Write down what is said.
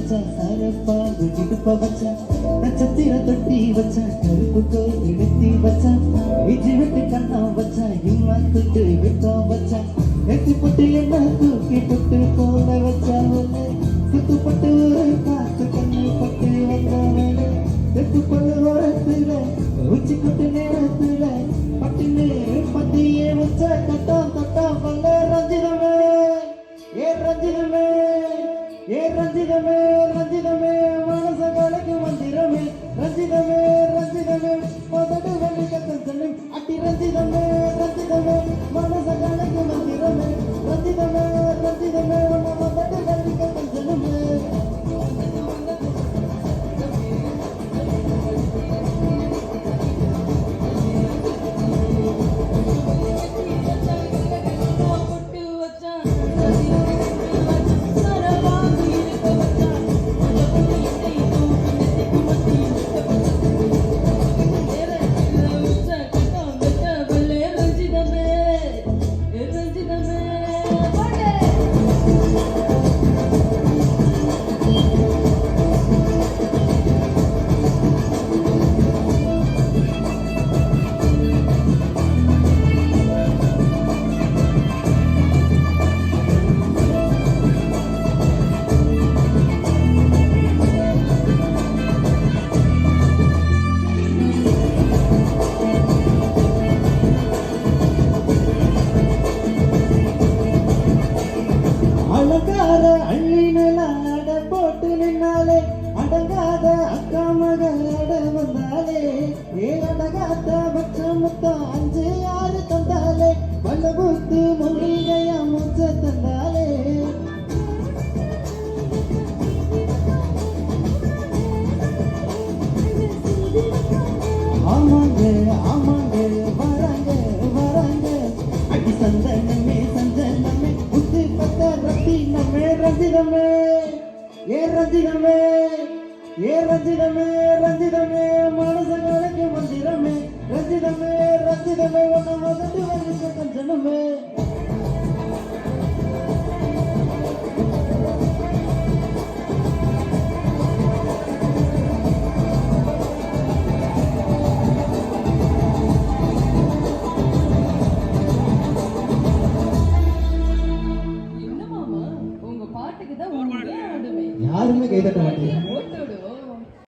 வச்சா சாரப்பா இடுப்ப வச்சா நட்சத்திர தொட்டி வச்சா கருப்பு கோயில் எடுத்தி வச்சா இஜி விட்டு கண்ணா வச்சா இம்மாத்துட்டு விட்டா வச்சா எட்டு பட்டு என்ன தூக்கி பட்டு போல வச்சா சுத்துப்பட்டு ஒரு காத்து கண்ணு பட்டு வந்தவனே எட்டு பல்லு ஓரத்துல உச்சி குட்டு நேரத்துல பட்டுன்னு பத்தியே வச்ச கட்டம் தட்டம் பல்ல ரஞ்சிதமே ஏ ரஞ்சிதமே ஏ ரஞ்சிதமே ரஞ்சிதமே மனச கலைக்கு மந்திரமே ரஞ்சிதமே ரஞ்சிதமே மதடு வண்டி கத்தனை அட்டி ரஞ்சிதமே ரஞ்சிதமே மனச கலைக்கு மந்திரமே ரஞ்சிதமே ரஞ்சிதமே மதடு வண்டி கத்தனை அழகாத அள்ளினல அட போட்டு நின்னாலே அடங்காத அக்கா மகள வந்தாலே ஏழடகாத்த பச்ச முத்தம் 5 6 தந்தாலே பல்லபுத்து மொழிகையா முச்ச தந்தாலே ஆமாங்க ஆமாங்க வராங்க வராங்க அடி சந்தனமே சந்தனமே புத்து பத்த ரத்தினமே ரஞ்சிதமே ஏ ரஞ்சிதமே ஏ ரஞ்சிதமே ரஞ்சிதமே மனச கலைக்கு மந்திரமே ரஞ்சிதமே ரஞ்சிதமே ஒன்ன மதட்டு வந்து கஞ்சனமே